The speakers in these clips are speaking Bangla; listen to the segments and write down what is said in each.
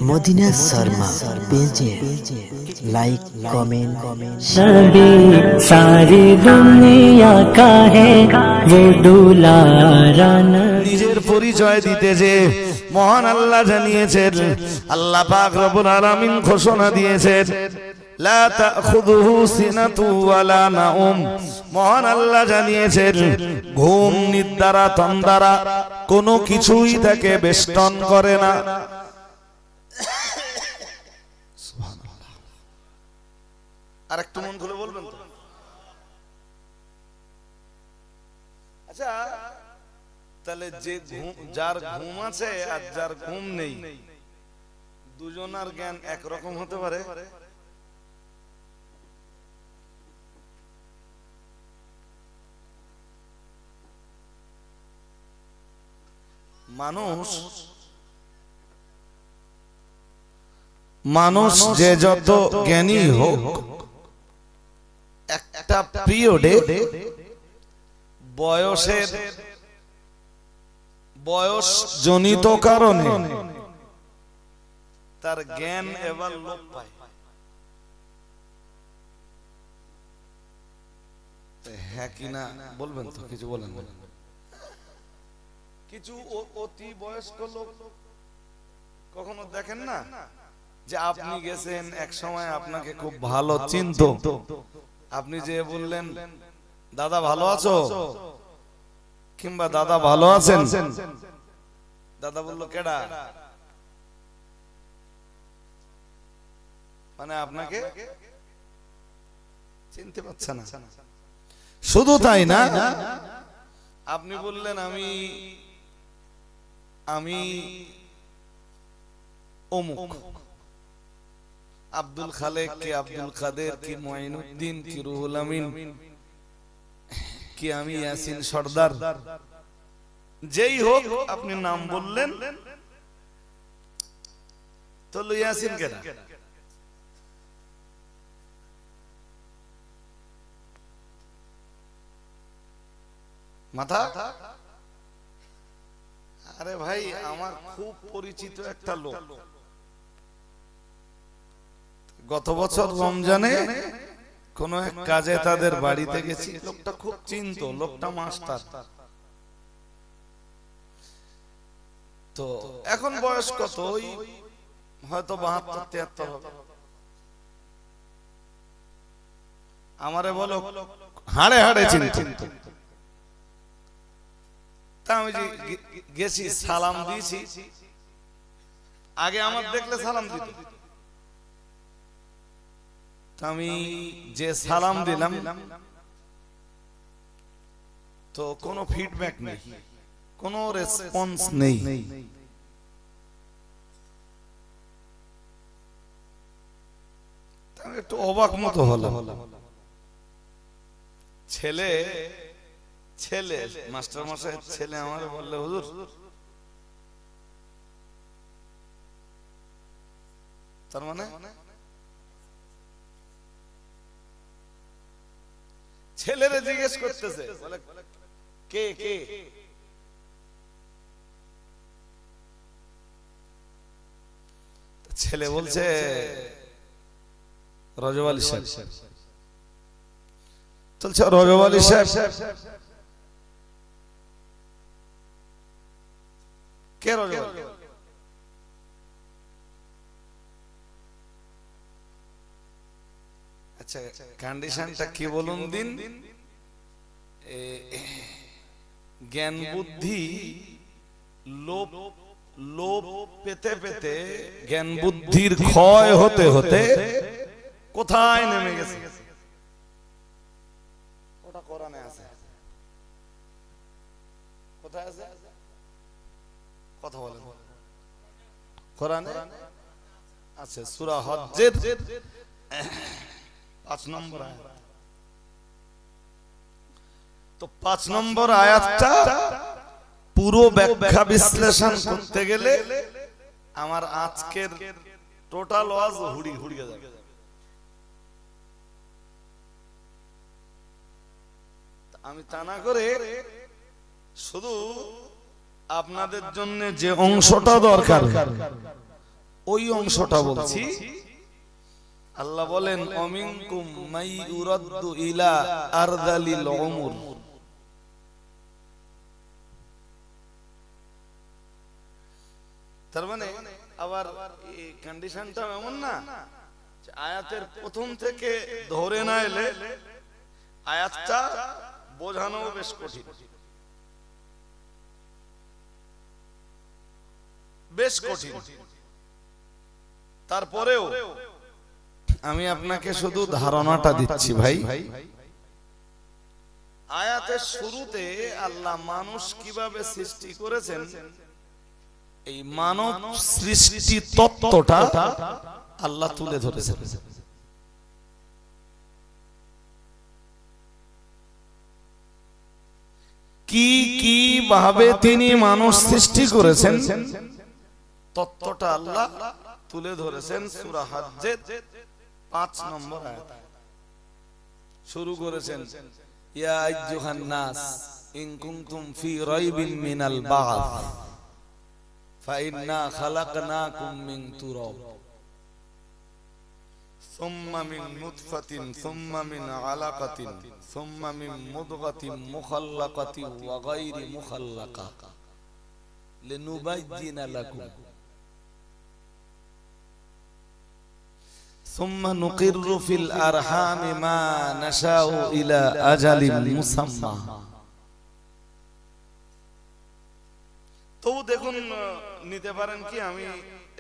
মদিনা শর্মা পেজে लाइक कमेंट नबी सारी दुनिया का है वो दुलारा নিজের পরিচয় দিতে যে মহান আল্লাহ জানিয়েছেন, আল্লাহ পাক রব্বুল আলামিন ঘোষণা দিয়েছেন লা তাখুযুহু সিনাতু ওয়ালা নাউম। মহান আল্লাহ জানিয়েছেন ঘুম নিদ্রা তন্দ্রা কোনো কিছুই তাকে বেষ্টন করে না। সুবহানাল্লাহ। আরেকটু মন খুলে বলবেন তো? আচ্ছা, তাহলে যে যার ঘুম আছে আর যার ঘুম নেই, দুজনার জ্ঞান একরকম হতে পারে? মানুষ যে যত জ্ঞানী হোক, একটা পিরিয়ডে বয়স জনিত কারণে তার জ্ঞান এবার লোপ পায়। হ্যাঁ কিনা বলবেন তো? কিছু বলেন না। কিছু অতি বয়স্ক লোক কখনো দেখেন না যে আপনি গেছেন এক সময় আপনাকে খুব ভালো চিনতো, আপনি যে বললেন দাদা ভালো আছো কিংবা দাদা ভালো আছেন, দাদা বললো কেডা, মানে আপনাকে চিনতে পারছে না। শুধু তাই না, আপনি বললেন আমি অমুক, আব্দুল খালেক কি আব্দুল কাদের কি মুঈনুদ্দিন কি রুহুল আমিন কি আমি ইয়াসিন সর্দার, যেই হোক আপনি নাম বললেন তো ইয়াসিন কেডা? মাথা? আরে ভাই, আমার খুব পরিচিত একটা লোক, গত বছর রমজানে কোন এক কাজে তাদের বাড়িতে গেছি, লোকটা খুব চিনতো, লোকটা মাস্টার। তো এখন বয়স কত? ওই হয়তো 72-73 হবে। আমারে বলো হাড়ে হাড়ে চিনতো। তা আমি গেছি, সালাম দিয়েছি। আগে আমার দেখলে সালাম দিত, আমি যে সালাম দিলাম তো কোনো ফিডব্যাক নেই, কোনো রেসপন্স নেই। আমি একটু অবাক মতো হলাম। ছেলে মাস্টার মশাইয়ের ছেলে আমার বললে হুজুর তার মানে ছেলেরে জিজ্ঞেস করতেছে কে কে, ছেলে বলছে রজব আলী সাহেব। চলছে রজব আলী সাহেব কে? রজব আলী? আচ্ছা, কন্ডিশনটা কি বলুন দিন? জ্ঞান বুদ্ধি লোপ পেতে পেতে, জ্ঞান বুদ্ধির ক্ষয় হতে হতে কোথায় নেমে গেছে? ওটা কোরআনে আছে। কোথায় আছে? কথা বলেন। কোরআনে আছে, সূরা হজ্জের 5 নম্বর আয়াত। তো 5 নম্বর আয়াতটা পুরো ব্যাখ্যা বিশ্লেষণ করতে গেলে আমার আজকের টোটাল ওয়াজ হুড়িয়ে যাবে। আমি তা না করে শুধু আপনাদের জন্য যে অংশটা দরকার ওই অংশটা বলছি। আল্লাহ বলেন অমিনকুম মাই ইউরাদ্দু ইলা আরযালিল উমুর, তার মানে আবার এই কন্ডিশনটা এমন না যে আয়াতের প্রথম থেকে ধরে না এলে আয়াতটা বোঝানো বেশ কঠিন, বেশ কঠিন। তারপরেও আমি আপনাকে শুধু ধারণাটা দিচ্ছি ভাই। আয়াতের শুরুতে আল্লাহ মানুষ কিভাবে সৃষ্টি করেছেন, এই মানব সৃষ্টি তত্ত্বটা আল্লাহ তুলে ধরেছেন। কি কি ভাবে তিনি মানুষ সৃষ্টি করেছেন তত্ত্বটা আল্লাহ তুলে ধরেছেন সূরা হজ্জের 5 নম্বর আয়াত। শুরু করেছেন ইয়া আইয়ুহান নাস ইন কুনতুম ফি রাইবিন মিনাল বা'থ ফাইন্না খালাকনাকুম মিন তুরাব সুম্মা মিন নুতফাতিন সুম্মা মিন আলাকাতিন সুম্মা মিন মুদগাতিন মুখাল্লাকাতিন ওয়া গায়রি মুখাল্লাকা লিনুবায়্যিনা লাকুম সুম্মা নুকিররু ফিল আরহামি মা নাশাউ ইলা আজালিন মুসাম্মা। তো দেখুন নিতে পারেন কি আমি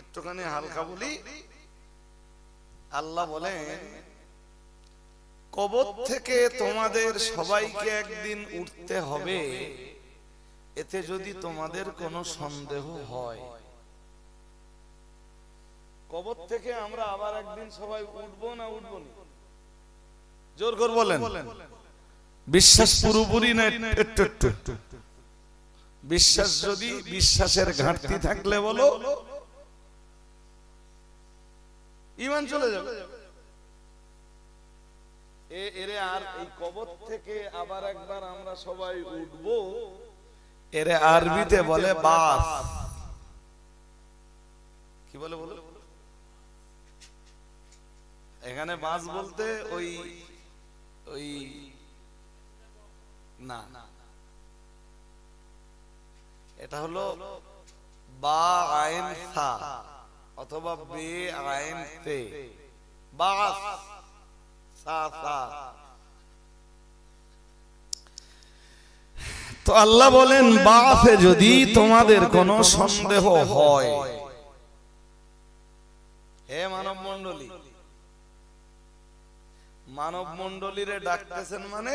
একটুখানি হালকা বলি। আল্লাহ বলেন কবর থেকে তোমাদের সবাইকে একদিন উঠতে হবে, এতে যদি তোমাদের কোনো সন্দেহ হয়। কবর থেকে আমরা আবার একদিন সবাই উঠবো না উঠবো না? জোর করে বলেন। বিশ্বাস পুরোপুরি না একটু একটু? বিশ্বাস যদি বিশ্বাসের ঘাটতি থাকলে বলো ঈমান চলে যাবে। এরে আর এই কবর থেকে আবার একবার আমরা সবাই উঠবো, এরে আরবিতে বলে বাস। কি বলে বলো? এখানে বাস বলতে ওই ওই না, এটা হলো বা আইন সা অথবা বে আইন তে, বাস সা সা। তো আল্লাহ বলেন বাসে যদি তোমাদের কোনো সন্দেহ হয়, হে মানব মণ্ডলী, মানব মণ্ডলীরে ডাকতেছেন মানে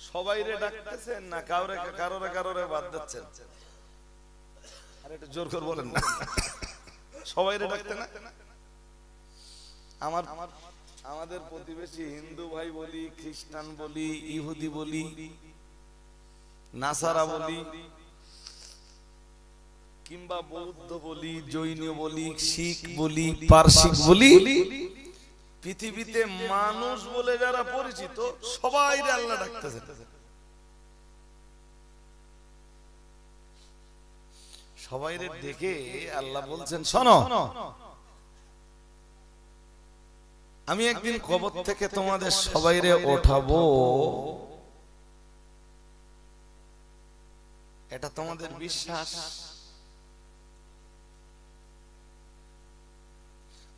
সবাইরে ডাকতেছেন না কারোরে বাদ দিচ্ছেন? আরে একটু জোর করে বলেন না। সবাইরে ডাকতে না? আমাদের প্রতিবেশী হিন্দু ভাই বলি, খ্রিস্টান বলি, ইহুদি বলি, নাসারা বলি, কিংবা বৌদ্ধ বলি, জৈন বলি, শিখ বলি, পারসিক বলি, পৃথিবীতে মানুষ বলে যারা পরিচিত সবাই আল্লাহ ডাকতেছেন। সবাই ডেকে আল্লাহ বলছেন শোনো, আমি একদিন কবর থেকে তোমাদের সবাইরে ওঠাবো, এটা তোমাদের বিশ্বাস?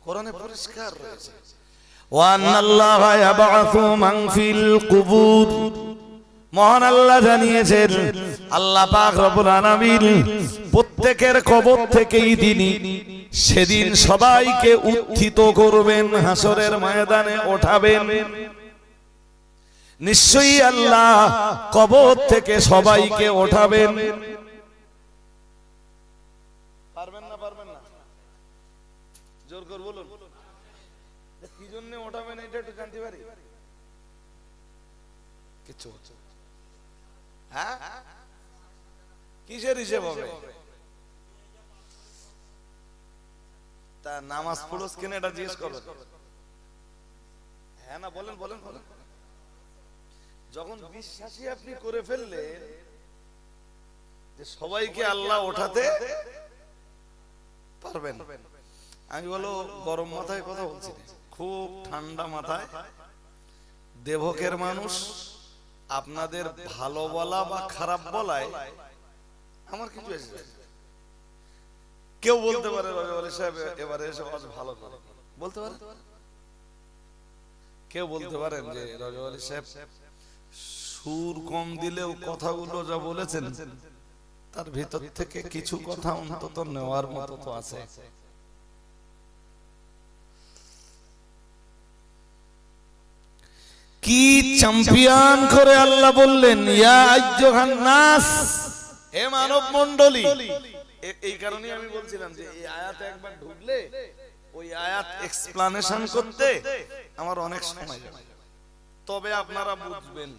কোরআনে পরিষ্কার রয়েছে ওয়ান্নাল্লাহা ইয়াবআসু মান ফিল কুবুর। মহান আল্লাহ জানিয়েছেন আল্লাহ পাক রব্বুল আলামিন প্রত্যেকের কবর থেকেই তিনি সেদিন সবাইকে উত্থিত করবেন, হাসরের ময়দানে ওঠাবেন। নিশ্চয়ই আল্লাহ কবর থেকে সবাইকে ওঠাবেন। পারবেন না? পারবেন না? জোর করে বলুন। কি জন্য ওঠাবেন এটা একটু জানতে পারি? কিছু হ্যাঁ, কিসের হিসেব হবে? তা নামাজ পড়োস কিনা এটা জিজ্ঞেস করবেন? হ্যাঁ না বলেন বলেন বলেন। যখন বিশ্বাসী আপনি করে ফেললেন যে সবাইকে আল্লাহ ওঠাতে পারবেন? আমি বলো গরম মাথায় কথা বলছি, খুব ঠান্ডা মাথায় দেবকের মানুষ আপনাদের ভালো বলা বা খারাপ বলায় আমার কিছু এসে যায়। কেউ বলতে পারে রবিউল সাহেব এবারে এসে আজ ভালো করে বলতে পারে, কেউ বলতে পারেন যে রবিউল সাহেব সুর কম দিলেও কথাগুলো যা বলেছেন তার ভিতর থেকে কিছু কথা অন্তত নেওয়ার মতো তো আছে। কি চ্যাম্পিয়ন করে আল্লাহ বললেন ইয়া আইয়ুহান নাস, হে মানব মণ্ডলী। এই কারণে আমি বলছিলাম যে এই আয়াতে একবার ঢুকলে ওই আয়াত এক্সপ্লানেশন করতে আমার অনেক সময় যাবে। তবে আপনারা বুঝবেন,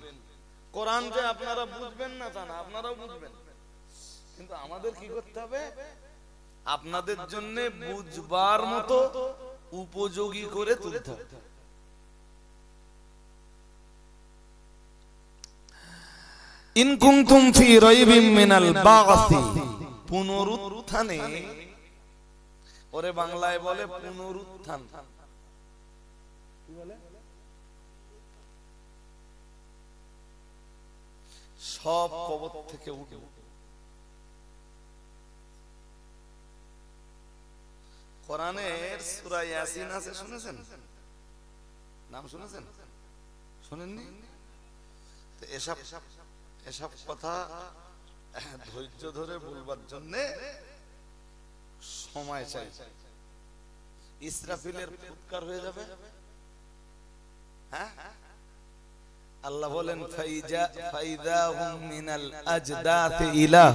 কোরআন যে আপনারা বুঝবেন না তা না, আপনারাও বুঝবেন, কিন্তু আমাদের কি করতে হবে? আপনাদের জন্য বুঝবার মতো উপযোগী করে তুলতে হবে। ইন কুনতুম ফি রাইবিম মিনাল বাগসি, পুনরুত্থানে, ওরে বাংলায় বলে পুনরুত্থান। কি বলে? সব কবর থেকে উঠে কোরআনের সূরা ইয়াসিন আছে, শুনেছেন? নাম শুনেছেন? শুনেননি? তো এসব কথা ধৈর্য ধরে বলবার জন্য সময় চাই। ইসরাফিলের ফুৎকার হয়ে যাবে। হ্যাঁ, আল্লাহ বলেন ফাইদাহুম মিনাল আজদাতি ইলা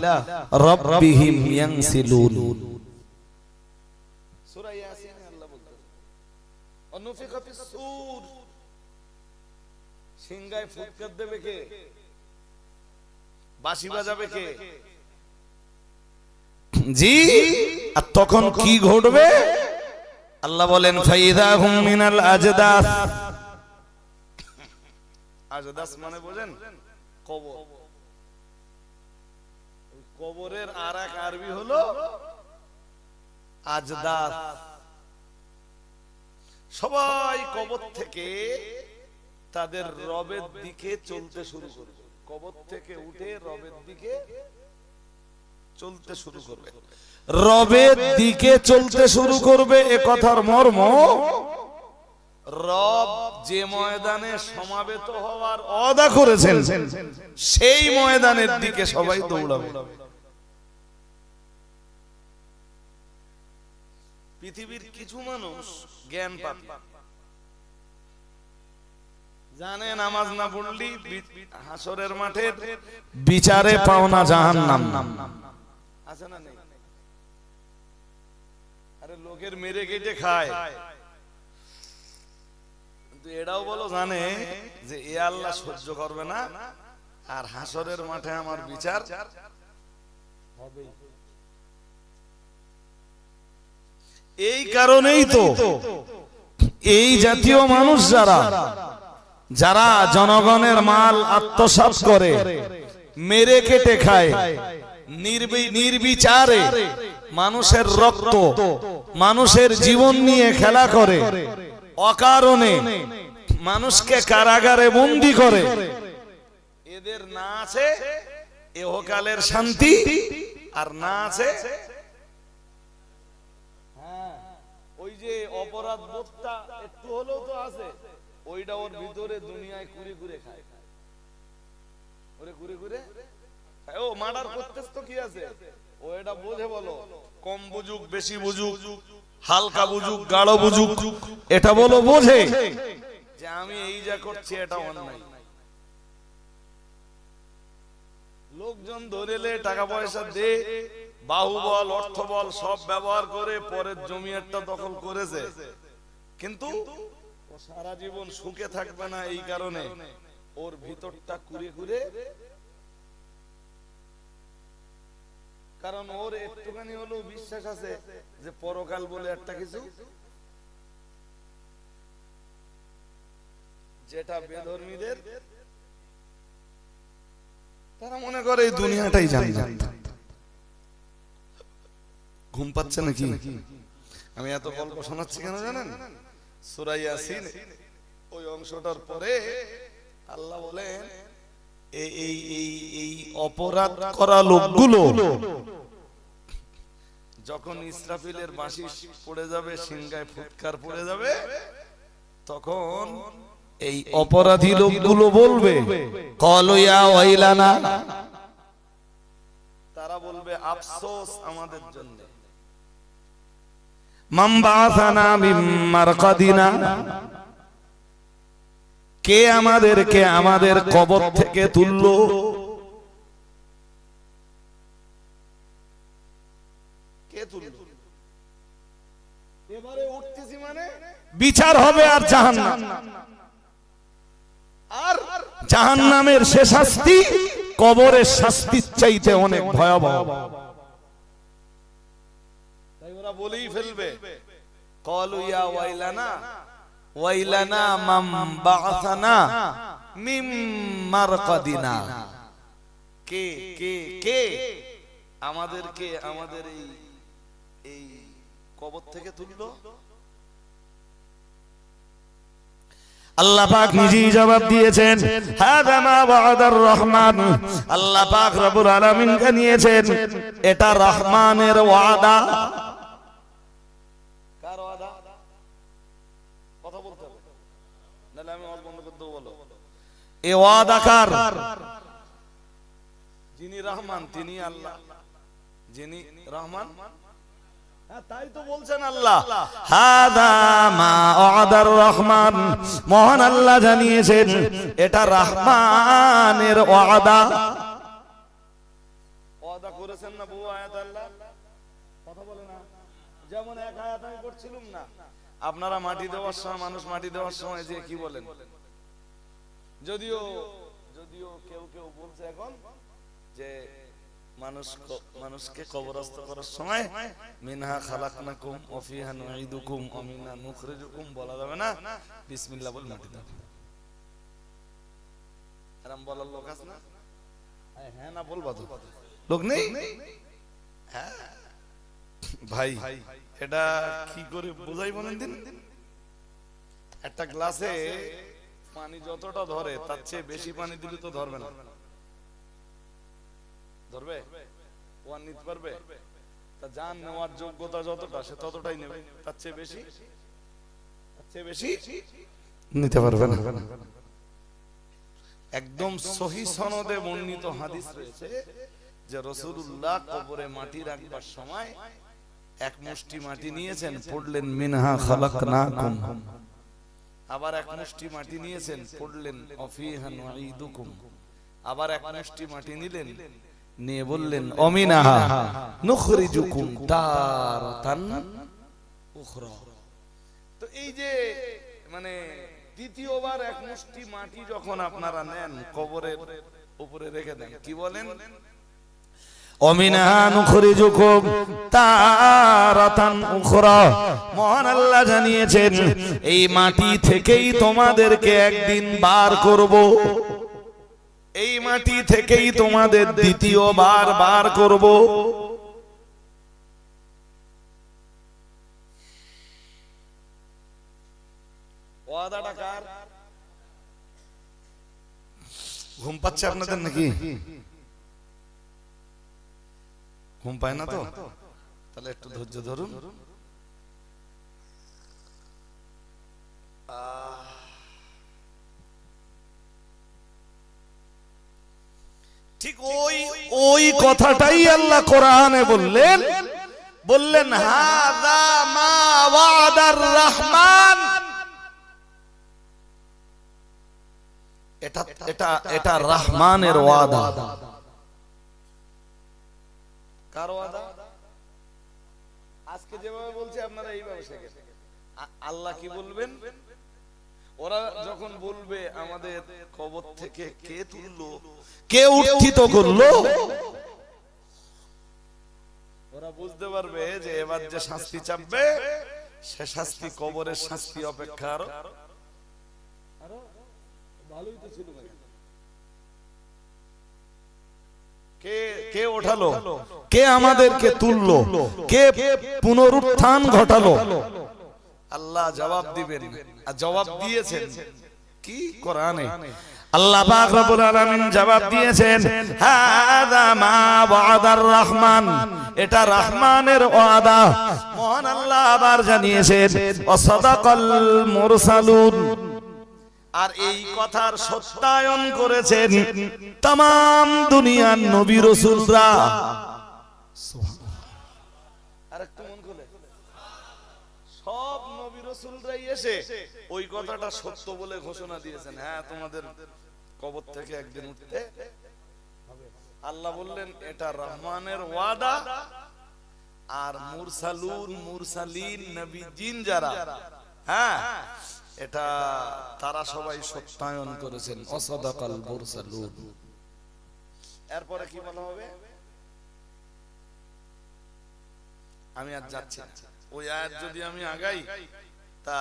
রাব্বিহিম ইয়ানসিলুন। সূরা ইয়াসিনে আল্লাহ বলতেন অনুফিকা ফিস সূর, সিংহায় ফুৎকার দেবে কে? বাঁশি বাজাবে কে? জি। আর তখন কি ঘটবে? আল্লাহ বলেন ফাইদাহুম মিনাল আজদাস। আজদাস মানে বোঝেন? কবর। কবরের আরেক আরবি হলো আজদাস। সবাই কবর থেকে তাদের রবের দিকে চলতে শুরু করবে। কবর থেকে উঠে রবের দিকে চলতে শুরু করবে। রবের দিকে চলতে শুরু করবে, এ কথার মর্ম রব যে ময়দানে সমাবেত হওয়ার ওয়াদা করেছেন সেই ময়দানের দিকে সবাই দৌড়াবে। পৃথিবীর কিছু মানুষ জ্ঞান পাবে, জানে নামাজ না পড়লি হাসরের মাঠে বিচারে পাওনা জাহান্নাম। আছে না নেই? আরে লোকের মেরে কেটে খায়, কিন্তু এটাও বলো জানে যে এ আল্লাহ সহ্য করবে না, আর হাসরের মাঠে আমার বিচার হবে। এই কারণেই তো এই জাতীয় মানুষ যারা জনগণের মাল আত্মসাৎ করে, মেরে কেটে খায়, নির্বিচারে মানুষের রক্ত, মানুষের জীবন নিয়ে খেলা করে, অকারণে মানুষকে কারাগারে বন্দী করে, এদের না আছে ইহকালের শান্তি, আর না আছে ওই যে অপরাধ বোধটা একটু হলেও তো আছে, ওইটা ওর ভিতরে দুনিয়ায় কুড়ে কুড়ে খায়। ওরে কুড়ে কুড়ে ও মার্ডার করতেছ তো কি আছে, ও এটা বোঝে বলো, কম বুঝুক বেশি বুঝুক, হালকা বুঝুক গাঢ় বুঝুক, এটা বলো বোঝে যে আমি এই যা করছি এটা অন্যায়। লোকজন ধরেলে টাকা পয়সা দে, বাহুবল অর্থবল সব ব্যবহার করে পরের জমি একটা দখল করেছে, কিন্তু ও সারা জীবন সুখে থাকবে না। এই কারণে ওর ভিতরটা কুড়ে কুড়ে, কারণ ওর একটুখানি হলেও বিশ্বাস আছে যে পরকাল বলে একটা কিছু, যেটা বেধর্মীদের, তারা মনে করে এই দুনিয়াটাই জান্নাত। ঘুম পাচ্ছে নাকি? আমি এত গল্প শোনাচ্ছি কেন জানেন? সূরা ইয়াসিন ওই অংশটার পরে আল্লাহ বলেন এই অপরাধ করা লোকগুলো যখন ইসরাফিলের বাঁশি পড়ে যাবে, সিংহায় ফুৎকার পড়ে যাবে, তখন এই অপরাধী লোকগুলো বলবে ক্বালু ইয়া ওয়াইলানা, তারা বলবে আফসোস আমাদের জন্য, মান বাআসানা মিন মারকাদিনা, কে আমাদেরকে আমাদের কবর থেকে তুললো, কে তুললো? এবারে উঠতেছি মানে বিচার হবে আর জাহান্নাম, আর জাহান্নামের সে শাস্তি কবরের শাস্তির চাইতে অনেক ভয়াবহ। তাই ওরা বলেই ফেলবে ক্বালু ইয়া ওয়াইলানা ওয়াইলানা মান বাআসানা মিন মারকাদিনা, কে কে কে আমাদেরকে আমাদের এই কবর থেকে তুললো? আল্লাহ পাক নিজেই জবাব দিয়েছেন হাযা মা ওয়াদার রহমান, আল্লাহ পাক রব্বুল আলামিন জানিয়েছেন এটা রহমানের ওয়াদা। কার ওয়াদা? কথা বলতে হবে, নাহলে আমি ওয়াজ বন্ধ করে দেব। বলো এই ওয়াদা কার? যিনি রহমান তিনি আল্লাহ, যিনি রহমান, তাই তো বলছেন আল্লাহ হাদা মা ওয়াদার রহমান, মহান আল্লাহ জানিয়েছেন এটা রহমানের ওয়াদা। ওয়াদা করেছেন না বহু আয়াত আল্লাহ, কথা বলে না? যেমন এক আয়াত আমি পড়ছিলাম না, আপনারা মাটি দেওয়ার সময়, মানুষ মাটি দেওয়ার সময় যে কি বলেন, যদিও কেউ কেউ বলছে এখন যে মানুষকে কবরস্থ করার সময় মিনহা খালাকনাকুম ওয়া ফিহা নুঈদুকুম ওয়া মিনহা নুখরিজুকুম বলা যাবে না, বিসমিল্লাহ বলে মাটি দাও। এরকম বলার লোক আছে না? হ্যাঁ না বলবা তো, লোক নেই? হ্যাঁ ভাই, এটা কি করে বোঝাই বলেন দিন? একটা গ্লাসে পানি যতটা ধরে তার চেয়ে বেশি পানি দিলে তো ধরবে না, ধরবে? ওয়ান নিতে পারবে? তা জান নেওয়ার যোগ্যতা যতটা সে ততটাই নেবে, তার চেয়ে বেশি নিতে পারবে না। একদম সহিহ সনদে বর্ণিত হাদিস রয়েছে যে রাসূলুল্লাহ কবরে মাটি রাখবার সময় এক মুষ্টি মাটি নিয়েছেন, পড়লেন মিনহা খালাকনাকুম, আবার এক মুষ্টি মাটি নিয়েছেন, পড়লেন ওয়া ফিহা নুঈদুকুম, আবার এক মুষ্টি মাটি নিলেন, নিয়ে বললেন অমিনাহা নুখরিজুকুম তারাতান উখরা। তো এই যে মানে দ্বিতীয়বার এক মুষ্টি মাটি যখন আপনারা নেন কবরের উপরে রেখে দেন, কি বলেন? অমিনাহা নুখরিজুকুম তারাতান উখরা, মহান আল্লাহ জানিয়েছেন এই মাটি থেকেই তোমাদেরকে একদিন বার করব, এই মাটি থেকেই তোমাদের দ্বিতীয়বার বার করব। ওয়াদাটা কার? ঘুম পাচ্ছে আপনাদের নাকি? ঘুম পায় না তো? তাহলে একটু ধৈর্য ধরুন। ঠিক ওই কথাটাই আল্লাহ কোরআনে বললেন হাযা মা ওয়াদার রহমান, এটা রহমানের ওয়াদা। কার ওয়াদা? আজকে যেভাবে বলছে আপনারা এইভাবে শেখেন। আল্লাহ কি বলবেন? ওরা যখন বলবে আমাদের কবর থেকে কে তুললো, কে উত্থিত করলো, ওরা বুঝতে পারবে যে এবার যে শাস্তি চাপবে সে শাস্তি কবরের শাস্তি অপেক্ষা আরো ভালোই তো ছিল। কে কে ওঠালো, কে আমাদেরকে তুললো, কে পুনরুত্থান ঘটালো? আল্লাহ জবাব দিবেন, আর জবাব দিয়েছেন কি কোরআনে। আল্লাহ পাক রব্বুল আলামিন জবাব দিয়েছেন, হাযা মা ওয়াদার রহমান, এটা রহমানের ওয়াদা। মহান আল্লাহ আবার জানিয়েছেন, ওয়াসাদাকাল মুরসালুন, আর এই কথার সত্যায়ন করেছেন तमाम দুনিয়ার নবী রাসূলরা। আরেকটু মন খুলে, সব নবী রাসূলরাই এসে ওই কথাটা সত্য বলে ঘোষণা দিয়েছেন, হ্যাঁ তোমাদের কবর থেকে একদিন উঠতে হবে। আল্লাহ বললেন এটা রহমানের ওয়াদা, আর মুরসালুন মুরসালিন নবী জিন যারা, হ্যাঁ এটা তারা সবাই সত্যায়ন করেছেন। ওয়াসাদাকাল মুরসালুন। এরপরে কি বলা হবে আমি আর যাচ্ছি না, ওই আয়াত যদি আমি আগাই তা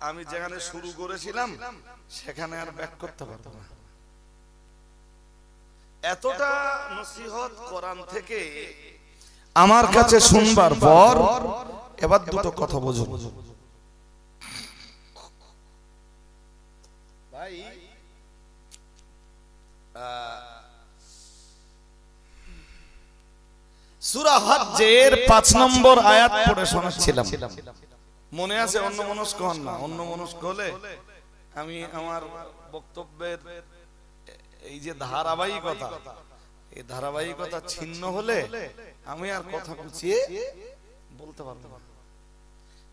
আমি যেখানে শুরু করেছিলাম সেখানে আর ব্যাক করতে পারবো না। এতটা নসিহত কোরআন থেকে আমার কাছে শুনবার পর এবার দুটো কথা বুঝুন ভাই। সূরা হজ্জের 5 নম্বর আয়াত পড়ে শোনাচ্ছিলাম, মনে আছে? অন্য মনস্ক হন না, অন্য মনস্ক হলে আমি আমার বক্তব্যের এই যে ধারাবাহিকতা, এই ধারাবাহিকতা ছিন্ন হলে আমি আর কথা গুছিয়ে বলতে পারবো না।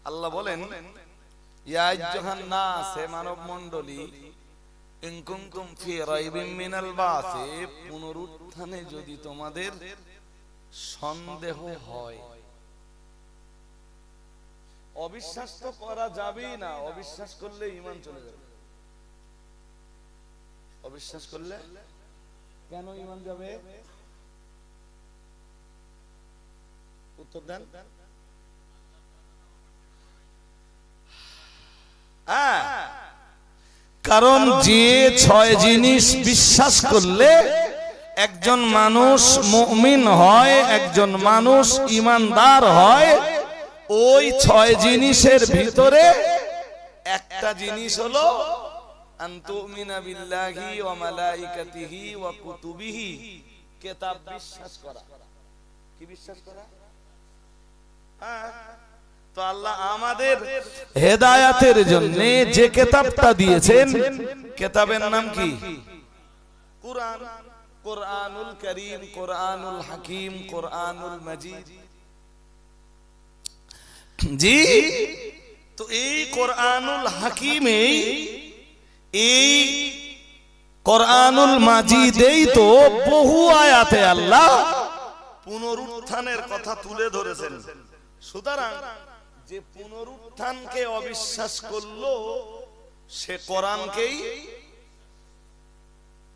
আল্লাহ বলেন, ইয়া আইয়ুহান নাস, হে মানব মণ্ডলী, ইন কুনতুম ফি রাইবিন মিনাল বাসি, পুনরুত্থানে যদি তোমাদের সন্দেহ হয়। অবিশ্বাস তো করা যাবেই না, অবিশ্বাস করলে ঈমান চলে যাবে। অবিশ্বাস করলে কেন ঈমান যাবে? উত্তর দেন। কারণ যে 6 জিনিস বিশ্বাস করলে একজন মানুষ মুমিন হয়, একজন মানুষ ঈমানদার হয়, ওই 6 জিনিসের ভিতরে একটা জিনিস হলো আনতুমিনা বিল্লাহি ওয়া মালাইকাতিহি ওয়া কুতুবিহি, কিতাব বিশ্বাস করা। কি বিশ্বাস করা? তো আল্লাহ আমাদের হেদায়েতের জন্য যে কিতাবটা দিয়েছেন, কিতাবের নাম কি? কুরআন। কুরআনুল কারীম, কুরআনুল হাকীম, কুরআনুল মাজিদ। জি, তো এই কুরআনুল হাকীমে, এই কুরআনুল মাজিদেই তো বহু আয়াতে আল্লাহ পুনরুত্থানের কথা তুলে ধরেছেন। সুতরাং যে পুনরুত্থানকে অবিশ্বাস করলো সে কোরআনকেই,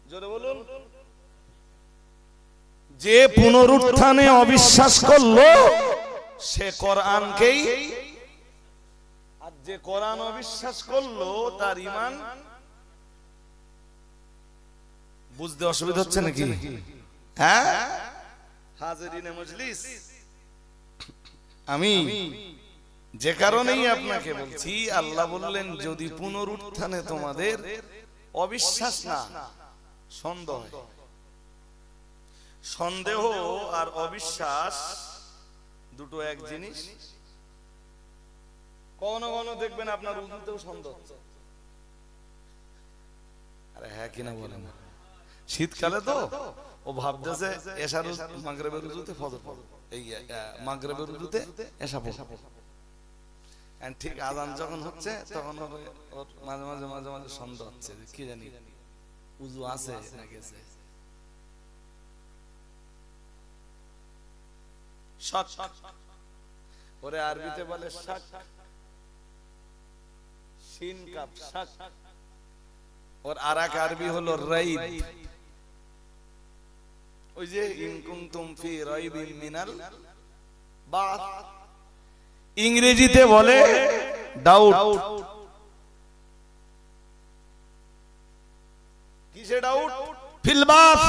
জোরে বলুন, যে পুনরুত্থানে অবিশ্বাস করলো সে কোরআনকেই, আর যে কোরআন অবিশ্বাস করলো তার ঈমান। বুঝতে অসুবিধা হচ্ছে নাকি? হ্যাঁ হাজিরিনে মজলিস, আমি যে কারণেই আপনাকে বলছি, আল্লাহ বললেন যদি পুনরুত্থানে তোমাদের অবিশ্বাস না, সন্দেহ। সন্দেহ আর অবিশ্বাস দুটো এক জিনিস। কখনো কখনো দেখবেন আপনার উজুতেও সন্দেহ হচ্ছে। আরে হ্যাঁ কিনা বলেন, শীতকালে তো ও ভাবতেছে এশার মাগরিবের উজুতে ফজর পড়বে, এই মাগরিবের উজুতে এশা পড়বে। এন্ড ঠিক আযান যখন হচ্ছে তখন ওর মাঝে মাঝে মাঝে মাঝে সন্দেহ হচ্ছে, কি জানি উজু আছে না গেছে। শাক, ওরে আরবিতে বলে শাক, শিন কাপ শাক। ওর আরেক আরবি হলো রাইব। ওই যে ইন কুনতুম ফি রাইবিন মিনাল বাস, ইংরেজিতে বলে ডাউট। কিসে ডাউট? ফিল বাস।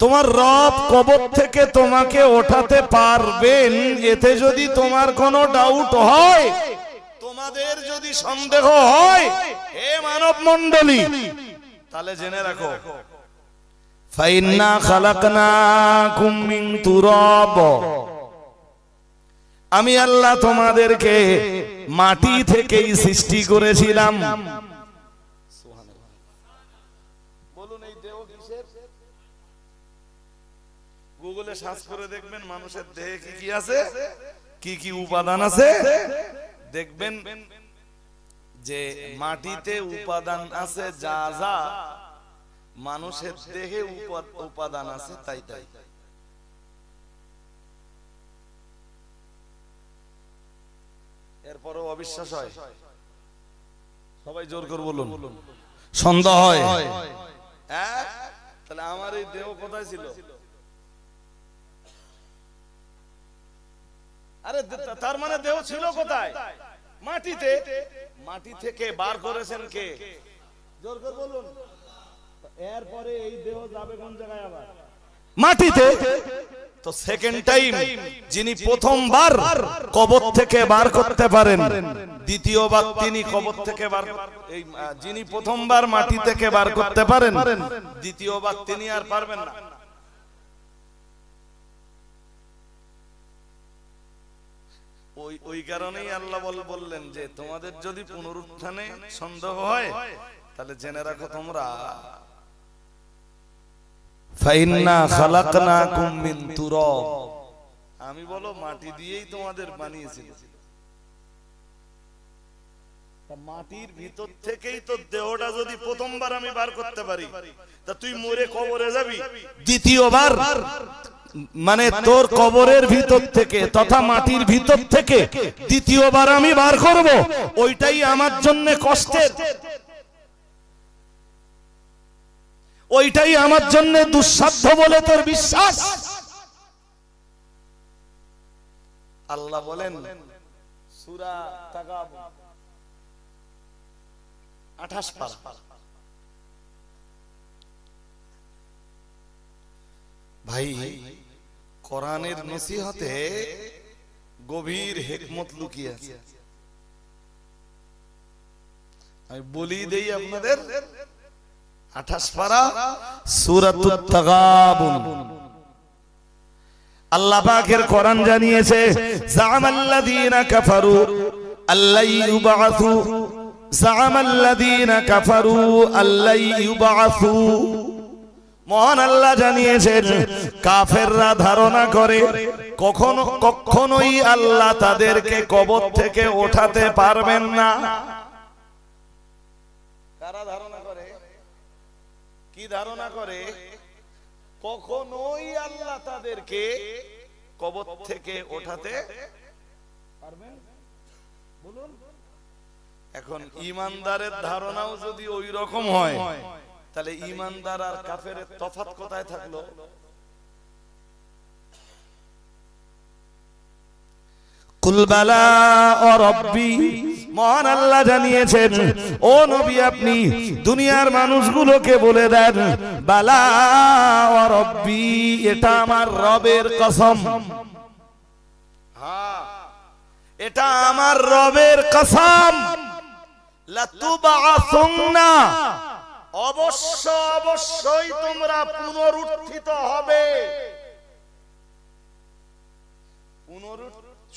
তোমার রব কবর থেকে তোমাকে ওঠাতে পারবেন, এতে যদি তোমার কোনো ডাউট হয়, তোমাদের যদি সন্দেহ হয়, হে মানব মণ্ডলী, তাহলে জেনে রাখো, ফাইন্না খালাকনাকুম মিন তুরাব, আমি আল্লাহ তোমাদেরকে মাটি থেকেই সৃষ্টি করেছিলাম। বলুন এই দেহ কিসের? গুগলে সার্চ করে দেখবেন মানুষের দেহে কি কি আছে, কি কি উপাদান আছে, দেখবেন যে মাটিতে উপাদান আছে যা যা মানুষের দেহে উপাদান আছে তাই তাই। এরপরও অবিশ্বাস হয়? সবাই জোর করে বলুন। সন্দেহ হয়? হ্যাঁ, তাহলে আমার এই দেহ কোথায় ছিল? আরে তার মানে দেহ ছিল কোথায়? মাটিতে। মাটি থেকে বার করেছেন কে? জোর করে বলুন। এরপরে এই দেহ যাবে কোন জায়গায়? আবার মাটিতে। তো সেকেন্ড টাইম যিনি প্রথমবার কবর থেকে বার করতে পারেন, দ্বিতীয়বার তিনি কবর থেকে বার, এই যিনি প্রথমবার মাটি থেকে বার করতে পারেন, দ্বিতীয়বার তিনি আর পারবেন না। ওই কারণেই আল্লাহ বললেন যে তোমাদের যদি পুনরুত্থানে সন্দেহ হয় তাহলে জেনে রাখো তোমরা, ফাইন্না খালাকনাকুম মিন তুরাব, আমি বলো মাটি দিয়েই তোমাদের বানিয়েছি। মাটির ভিতর থেকেই তো দেহটা যদি প্রথমবার আমি বার করতে পারি, তা তুই মরে কবরে যাবি, দ্বিতীয়বার মানে তোর কবরের ভিতর থেকে তথা মাটির ভিতর থেকে দ্বিতীয়বার আমি বার করব, ওইটাই আমার জন্য কষ্টের, ওইটাই আমার জন্য দুঃসাধ্য বলে তোর বিশ্বাস? আল্লাহ বলেন সূরা তাগাবুন 28 পারা, ভাই কোরআনের নসিহতে গভীর হিকমত লুকিয়ে আছে। আমি বলি দেই আপনাদের, 28 পারা সূরাতুত তাগাবুন। আল্লাহ পাকের কোরআন জানিয়েছে, জামাল্লাযীনা কাফারু আল্লাই ইউবাসু, জামাল্লাযীনা কাফারু আল্লাই ইউবাসু। মহান আল্লাহ জানিয়েছেন, কাফেররা ধারণা করে কখনোই আল্লাহ তাদেরকে কবর থেকে ওঠাতে পারবেন না। কারা ধারণা করে? কি ধারণা করে? কখনোই আল্লাহ তাদেরকে কবর থেকে ওঠাতে পারবেন? বলুন। এখন ঈমানদারের ধারণাও যদি ওই রকম হয়, তাহলে ঈমানদার আর কাফেরের তফাৎ কোথায় থাকলো? কুল বালা ও রব্বি, মহান আল্লাহ জানিয়েছেন, ও নবী আপনি দুনিয়ার মানুষগুলোকে বলে দেন, বালা ও রব্বি, এটা আমার রবের কসম, হ্যাঁ এটা আমার রবের কসম, লাতুবআসুন্না, অবশ্যই তোমরা পুনরুত্থিত হবে।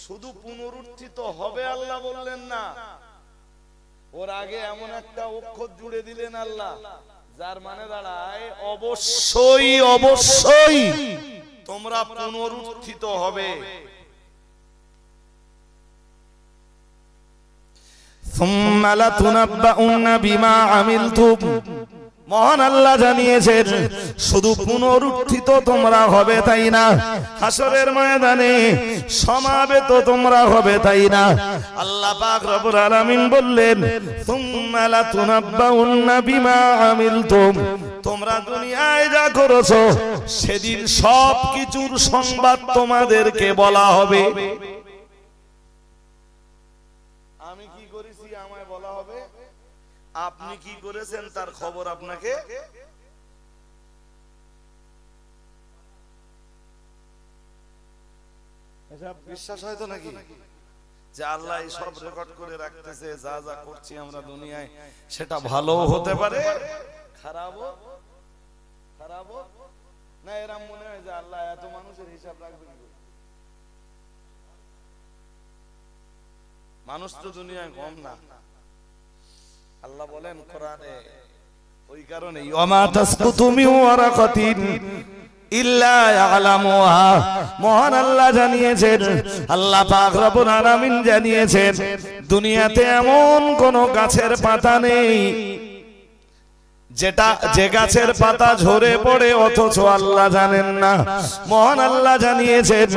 শুধু পুনরুত্থিত হবে আল্লাহ বললেন না, ওর আগে এমন একটা অক্ষর জুড়ে দিলেন আল্লাহ, যার মানে দাঁড়ায় অবশ্যই তোমরা পুনরুত্থিত হবে। সুম্মা লাতুনাব্বাউন্না বিমা আমিলতুম, মহান আল্লাহ জানিয়েছেন শুধু পুনরুত্থিত তোমরা হবে তাই না, হাসরের ময়দানে সমাবেত তোমরা হবে তাই না। আল্লাহ পাক রব্বুল আলামিন বললেন, সুম্মা লাতুনাব্বাউন্না বিমা আমিলতুম, তোমরা দুনিয়ায় যা করেছো সেদিন সব কিছুর সংবাদ তোমাদেরকে বলা হবে। আমি কি করেছি আমায় বলা হবে, আপনি কি করেছেন তার খবর আপনাকে এসব বিশ্বাস হয় তো নাকি যে আল্লাহ এই সব রেকর্ড করে রাখতেছে, যা যা করছি আমরা দুনিয়ায় সেটা ভালো হতে পারে, খারাপও না। এরকম মনে হয় যে আল্লাহ এত মানুষের হিসাব রাখবে কি করে? মানুষ তো দুনিয়ায় কম না। আল্লাহ বলেন কোরআনে, ওই কারণে ওয়ামা তাসকুতু মিন ওয়ারাকাতিন ইল্লা ইয়ালামুহা, মহান আল্লাহ জানিয়েছেন, আল্লাহ পাক রব্বুল আলামিন জানিয়েছেন, দুনিয়াতে এমন কোন গাছের পাতা নেই যে গাছের পাতা ঝরে পড়ে অথচ আল্লাহ জানেন না। মহান আল্লাহ জানিয়েছেন,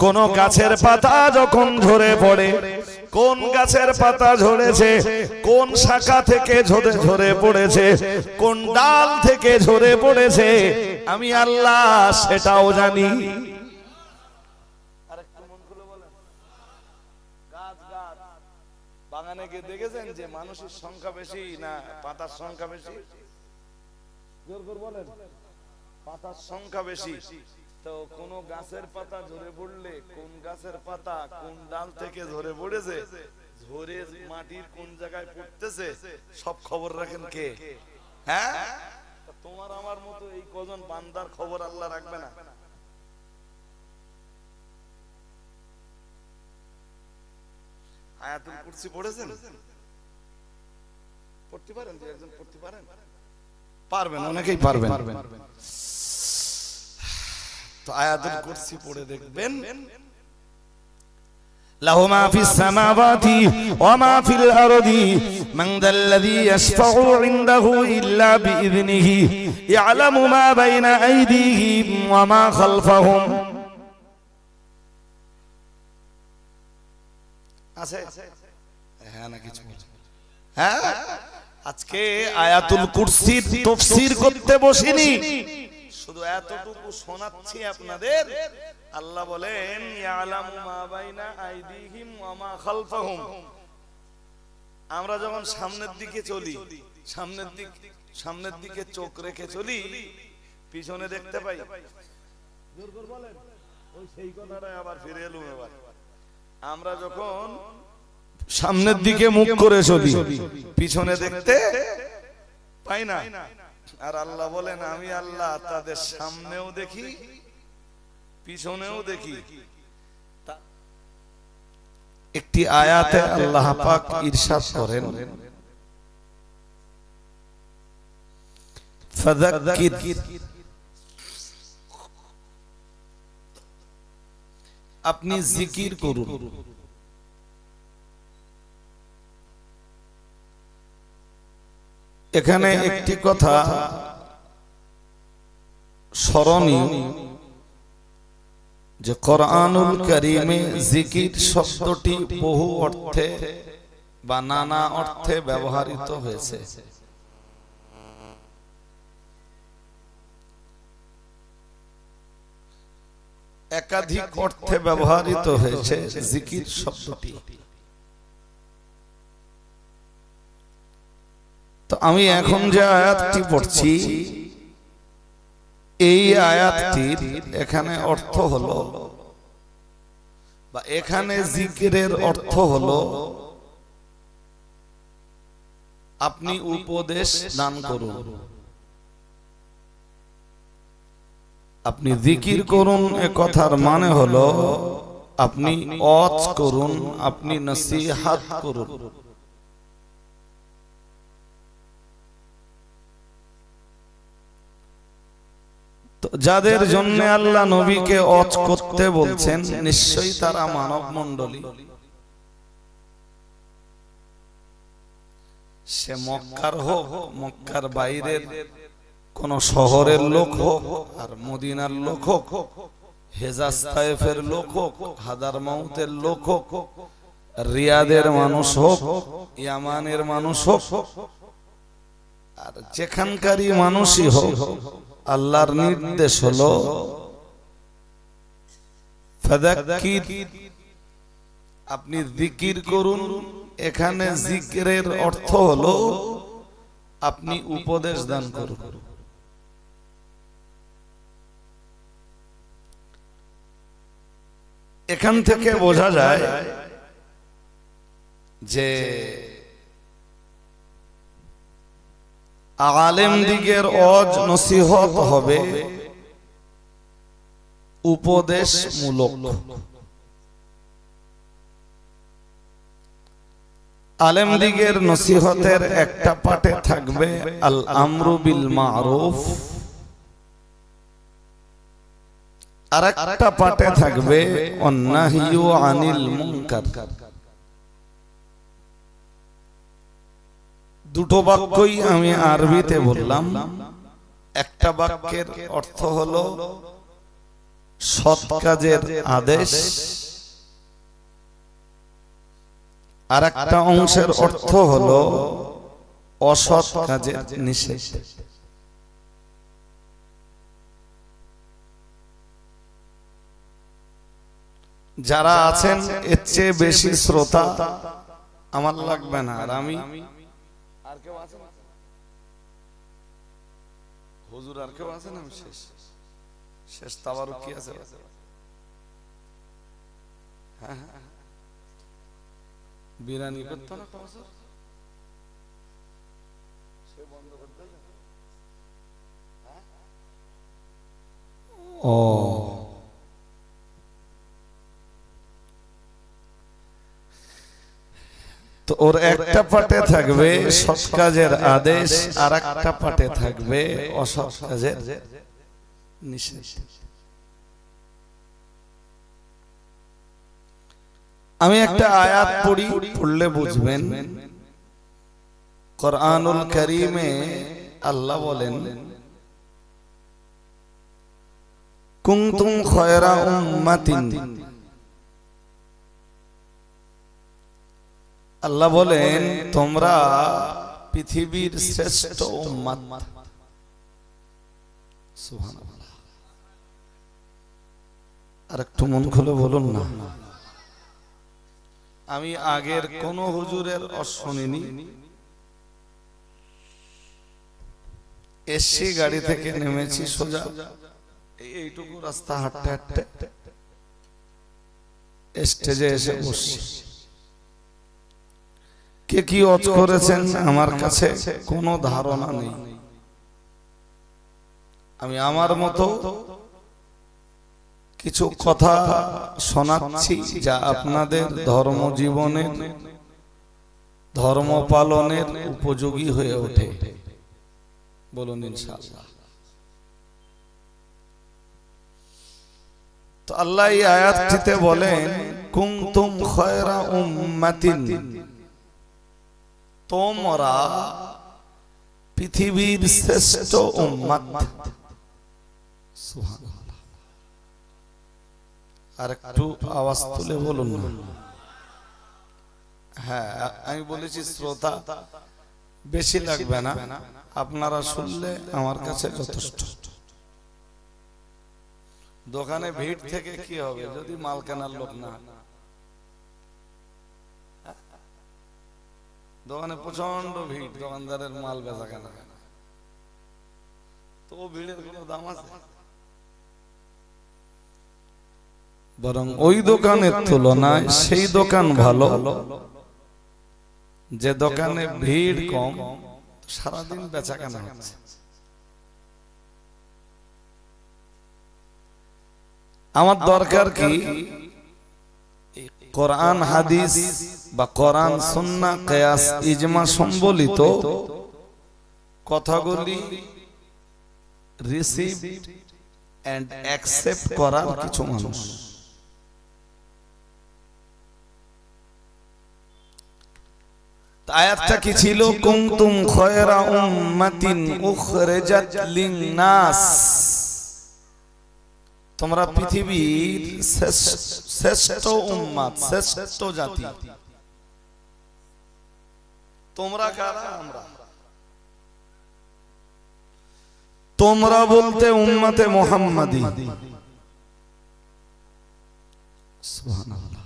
কোন গাছের পাতা যখন ঝরে পড়ে, কোন গাছের পাতা ঝরেছে, কোন শাখা থেকে ঝরে পড়েছে, কোন ডাল থেকে ঝরে পড়েছে, আমি আল্লাহ সেটাও জানি। বাগানে গিয়ে দেখেছেন যে মানুষের সংখ্যা বেশি না পাতার সংখ্যা বেশি? জোর করে বলেন, পাতার সংখ্যা বেশি। তো কোন গাছের পাতা ঝরে পড়লে কোন গাছের পাতা কোন ডাল থেকে ঝরে পড়েছে, ঝরে মাটির কোন জায়গায় পড়তেছে, সব খবর রাখেন কে? হ্যাঁ, তোমার আমার মতো এই কজন বান্দার খবর আল্লাহ রাখবে না? আয়াতুল কুরসি পড়েছেন? পড়তে পারেন? দুই একজন পড়তে পারেন? পারবেন, অনেকেই পারবেন। তো আয়াতুল কুরসি পড়ে দেখবেন, লাহু মা ফিস সামাওয়াতি ওয়া মা ফিল আরদি মান যাল্লাযী ইয়াশফাউ ইনদাহু ইল্লা বিইযনিহি ইয়ালামু মা বাইনা আইদিহিম ওয়া মা খালফাহুম। আছে? হ্যাঁ না কিছু? হ্যাঁ, আজকে আয়াতুল কুরসির তাফসীর করতে বসিনি, শুধু এতটুকু শোনাচ্ছি আপনাদের। আল্লাহ বলেন, ইয়ালামু মা বাইনা আইদিহিম ওয়া মা খালফাহুম। আমরা যখন সামনের দিকে চলি, সামনের দিকে চোখ রেখে চলি, পিছনে দেখতে পাই? জোর করে বলেন, ওই সেই কথাটা আবার ফিরে এলুম। এবার আমরা যখন সামনের দিকে মুখ করে চলি, পিছনে দেখতে পাই না। আর আল্লাহ বলেন, আমি আল্লাহ তাদের সামনেও দেখি পিছনেও দেখি। একটি আয়াতে আল্লাহ পাক ইরশাদ করেন, ফাযাক্কির, আপনি জিকির করুন। এখানে একটি কথা স্মরণীয় যে কোরআনুল কারীমে জিকির শব্দটি বহু অর্থে বা নানা অর্থে ব্যবহৃত হয়েছে। একাধিক অর্থে ব্যবহৃত হয়েছে জিকির শব্দটি। তো আমি এখন যে আয়াতটি পড়ছি, এই আয়াতটির এখানে অর্থ হলো, বা এখানে জিকিরের অর্থ হলো, আপনি উপদেশ দান করুন, আপনি জিকির করুন। এ কথার মানে হলো আপনি ওয়াজ করুন, আপনি নসিহত করুন। যাদের জন্য আল্লাহ নবীকে ওয়াজ করতে বলছেন, নিশ্চয়ই তারা মানব মণ্ডলী। সে মক্কার হোক, মক্কার বাইরের কোন শহরের লোক হোক, আর মদিনার লোক হোক, হেজাজ তায়েফের লোক হোক, হাদারমাউতের লোক হোক, রিয়াদের মানুষ হোক, ইয়ামানের মানুষ হোক, আর যেখানকারই মানুষই হোক, আল্লাহর নির্দেশ হলো ফাযাক্কির, আপনি জিকির করুন। এখানে জিকিরের অর্থ হলো আপনি উপদেশ দান করুন। এখান থেকে বোঝা যায় যে আলেম দিগের ওয়াজ নসিহত হবে উপদেশমূলক। আলেম দিগের নসিহতের একটা পাটে থাকবে আল আমরু বিল মারুফ, আর একটা পাটে থাকবে অন্নাহিয়ু আনিল মুনকার। দুটো বাক্যই আমি আরবিতে বললাম। একটা বাক্যের অর্থ হলো সৎ কাজের আদেশ, আর একটা অংশের অর্থ হলো অসৎ কাজের নিষেধ। যারা আছেন এর চেয়ে বেশি শ্রোতা আমার লাগবে না। আর আমি আর কেউ আছেন? হুজুর আর কেউ আছেন? আমি শেষ শেষ তাবারুক কি আছে? হ্যাঁ হ্যাঁ, বিরানি করতো না কবছর, সে বন্ধ করতে। ও তো ওর একটা পাটে থাকবে সৎ কাজের আদেশ, আর একটা পাটে থাকবে অসৎ কাজের নিষেধ। আমি একটা আয়াত পড়ি, পড়লে বুঝবেন। কুরআনুল কারীমে আল্লাহ বলেন, কুনতুম খায়রা উম্মাতিন। আল্লাহ বলেন তোমরা পৃথিবীর শ্রেষ্ঠ উম্মত। সুবহানাল্লাহ। আর একটু মন খুলে বলুন না। আমি আগের কোন হুজুরের শুনিনি, এসছি গাড়ি থেকে নেমেছি, সোজা এইটুকু রাস্তা হাঁটতে হাঁটতে স্টেজে এসে বসছি। কে কি ওয়াজ করেছেন আমার কাছে কোনো ধারণা নেই। আমি আমার মতো কিছু কথা শোনাচ্ছি যা আপনাদের ধর্ম জীবনের, ধর্ম পালনের উপযোগী হয়ে ওঠে। বলুন ইনশাআল্লাহ। তো আল্লাহ এই আয়াতটিতে বলেন, কুনতুম খায়রা উম্মাতিন, তোমরা পৃথিবীর শ্রেষ্ঠ উম্মত। সুবহানাল্লাহ। আর একটু আওয়াজ তুলে বলুন না। হ্যাঁ, আমি বলেছি শ্রোতা বেশি লাগবে না, আপনারা শুনলে আমার কাছে যথেষ্ট। দোকানে ভিড় থেকে কি হবে যদি মাল কেনার লোক না? দোকানে প্রচন্ড ভিড়, দোকানদারের মাল বেচা কেনা, তো ভিড়ের কোনো দাম আছে? বরং ওই দোকানের তুলনায় সেই দোকান ভালো যে দোকানে ভিড় কম, সারাদিন বেচা কেনা হচ্ছে। আমার দরকার কি কোরআন হাদিস বা কোরআন সুন্নাহ কিয়াস ইজমা সম্বলিত কথাগুলি রিসিভ এন্ড অ্যাকসেপ্ট করার কিছু মানুষ। আয়াতটা কি ছিল? কুনতুম খায়রা উম্মাতিন উখরিজাত লিন-নাস, তোমরা পৃথিবীর শ্রেষ্ঠ উম্মত, শ্রেষ্ঠ জাতি। তোমরা কারা? আমরা। তোমরা বলতে উম্মতে মুহাম্মাদি। সুবহানাল্লাহ।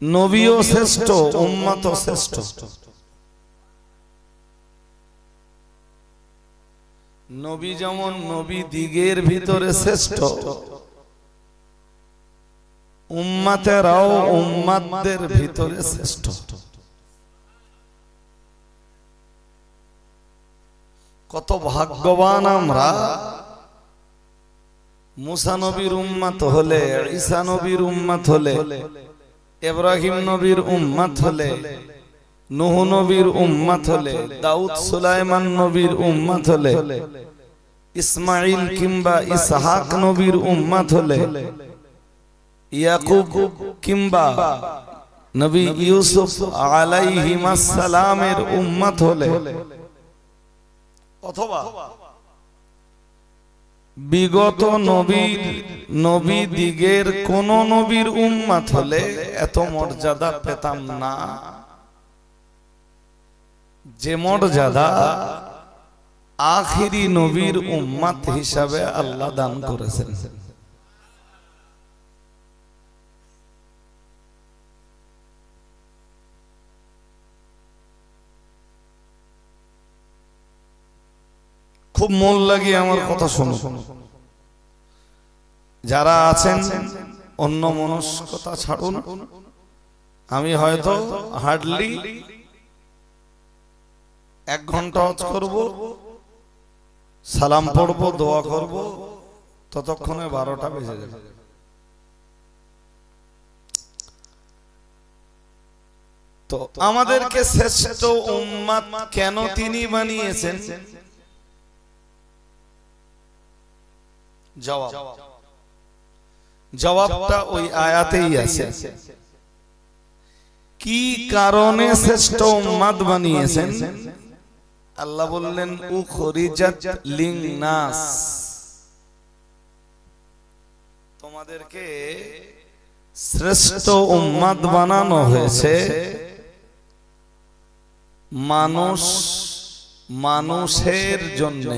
নবীও শ্রেষ্ঠ, উম্মতও শ্রেষ্ঠ। নবী যেমন নবী দিগের ভিতরে শ্রেষ্ঠ, উম্মতেরাও উম্মতদের ভিতরে শ্রেষ্ঠ। কত ভাগ্যবান আমরা, মুসা নবীর উম্মত হলে, ঈসা নবীর উম্মত হলে, ইব্রাহিম নবীর উম্মত হলে, নূহ নবীর উম্মত হলে, দাউদ সুলাইমান নবীর উম্মত হলে, ইসমাইল কিংবা ইসহাক নবীর উম্মত হলে, ইয়াকুব কিংবা নবী ইউসুফ আলাইহিস সালামের উম্মত হলে, অথবা বিগত নবী দিগের কোন নবীর উম্মত হলে এত মর্যাদা পেতাম না যে মর্যাদা আখিরি নবীর উম্মত হিসাবে আল্লাহ দান করেছেন। খুব মন লাগিয়ে আমার কথা শোনো। যারা আছেন অন্য মনস্কতা ছাড়ুন। আমি হয়তো হার্ডলি 1 ঘন্টা হজ করব, সালাম পড়ব, দোয়া করব, ততক্ষণে 12টা বেজে যাবে। তো আমাদেরকে শ্রেষ্ঠ উম্মত কেন তিনি বানিয়েছেন? জবাবটা ওই আয়াতেই আছে। কি কারণে শ্রেষ্ঠ উম্মত বানিয়েছেন? আল্লাহ বললেন উখরিজাত লিন্নাস, তোমাদেরকে শ্রেষ্ঠ উম্মত বানানো হয়েছে মানুষের জন্য।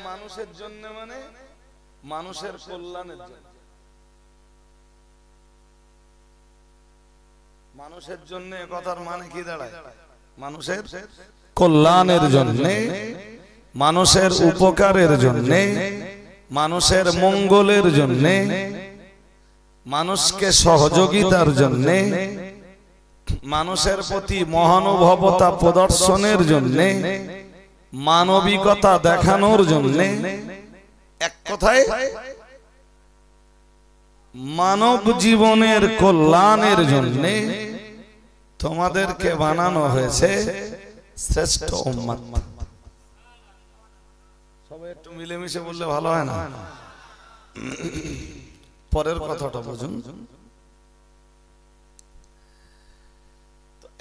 মানুষের জন্য মানে মানুষের কল্যাণের জন্য। মানুষের জন্য কথার মানে কি দাঁড়ায়? মানুষের কল্যাণের জন্য, মানুষের উপকারের জন্য, মানুষের মঙ্গলের জন্য, মানুষকে সহযোগিতার জন্য, মানুষের প্রতি মহানুভবতা প্রদর্শনের জন্য, মানবিকতা দেখানোর জন্য, এক কথায় মানব জীবনের কল্যাণের জন্য তোমাদেরকে বানানো হয়েছে শ্রেষ্ঠ উম্মত। সবাই একটু মিলেমিশে বললে ভালো হয় না? পরের কথাটা বুঝুন।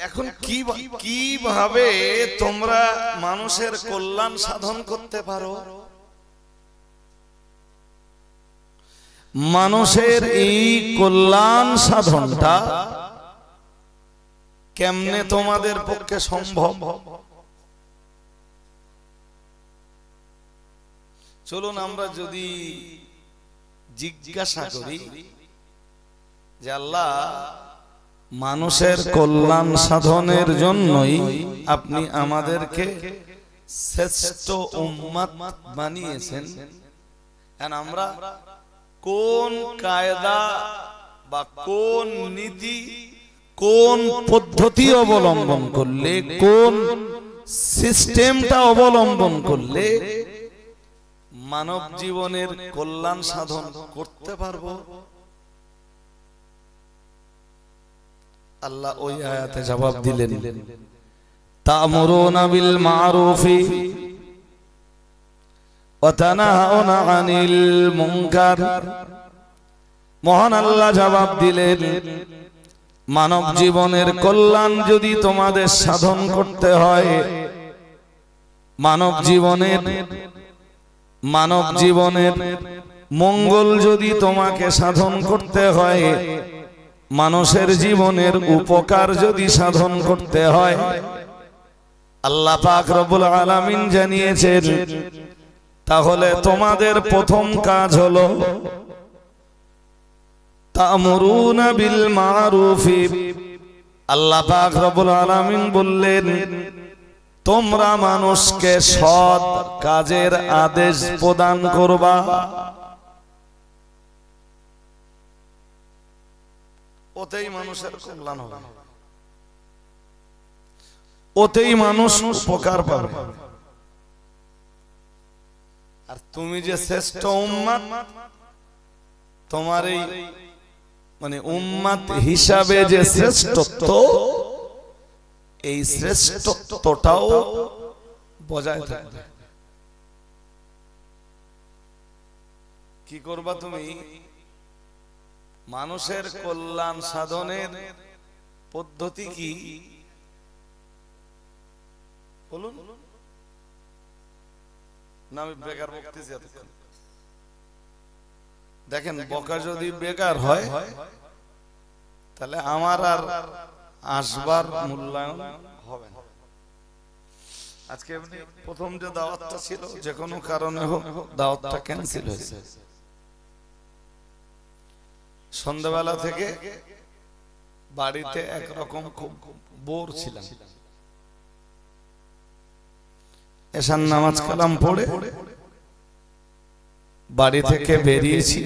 এখন কিভাবে তোমরা মানুষের কল্যাণ সাধন করতে পারো? মানুষের এই কল্যাণ সাধনটা কেমনে তোমাদের পক্ষে সম্ভব? চলুন আমরা যদি জিজ্ঞাসা করি যে আল্লাহ মানুষের কল্যাণ সাধনের জন্যই আপনি আমাদেরকে শ্রেষ্ঠ উম্মত বানিয়েছেন, আমরা কোন কায়দা বা কোন নীতি, কোন পদ্ধতি অবলম্বন করলে, কোন সিস্টেমটা অবলম্বন করলে মানব জীবনের কল্যাণ সাধন করতে পারবো? আল্লাহ ওই আয়াতে জবাব দিলেন, তা'মুরুনা বিল মা'রুফি ওয়া তানহাউনা আনিল মুনকার। মহান আল্লাহ জবাব দিলেন, মানব জীবনের কল্যাণ যদি তোমাদের সাধন করতে হয়, মানব জীবনের মঙ্গল যদি তোমাকে সাধন করতে হয়, মানুষের জীবনের উপকার যদি সাধন করতে হয়, আল্লাহ পাক রব্বুল আলামিন জানিয়েছেন তাহলে তোমাদের প্রথম কাজ হলো তা'মুরুনা বিল মা'রুফি। আল্লাহ পাক রব্বুল আলামিন বললেন তোমরা মানুষকে সৎ কাজের আদেশ প্রদান করবা, ওতেই মানুষের কল্যাণ হবে, ওতেই মানুষ উপকার পাবে। আর তুমি যে শ্রেষ্ঠ উম্মত, তোমার এই মানে উম্মত হিসাবে যে শ্রেষ্ঠত্ব, এই শ্রেষ্ঠত্বটাও বজায় থাকবে। কি করবা তুমি? মানুষের কল্যাণ সাধনের পদ্ধতি কি বলুন না? আমি বেকার বকতেছি এতক্ষণ। দেখেন, বকা যদি বেকার হয় তাহলে আমার আর আসবার মূল্যায়ন হবে না। আজকে প্রথম যে দাওয়াতটা ছিল, যে কোনো কারণে হোক দাওয়াতটা ক্যান্সেল হয়েছে। সন্ধ্যাবেলা থেকে বাড়িতে একরকম খুব বোর ছিলাম। এশার নামাজ কালাম পড়ে বাড়ি থেকে বেরিয়েছি,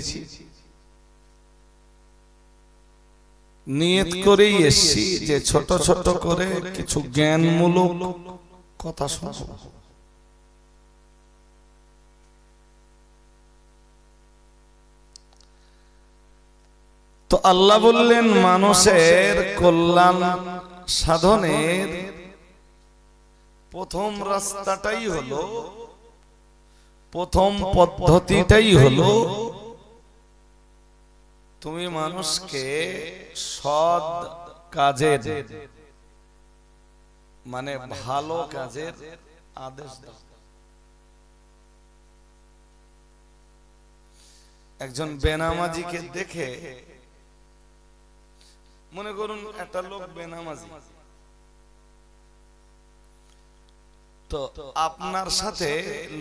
নিয়ত করেই এসেছি যে ছোট ছোট করে কিছু জ্ঞানমূলক কথা শুনবো। তো আল্লাহ বললেন, মানুষের কল্যাণ সাধনের প্রথম রাস্তাটাই হলো, প্রথম পদ্ধতিটাই হলো, তুমি মানুষকে সৎ কাজের মানে ভালো কাজের আদেশ দাও। একজন বেনামাজিকে দেখে, মনে করুন একটা লোক বেনামাজি, তো আপনার সাথে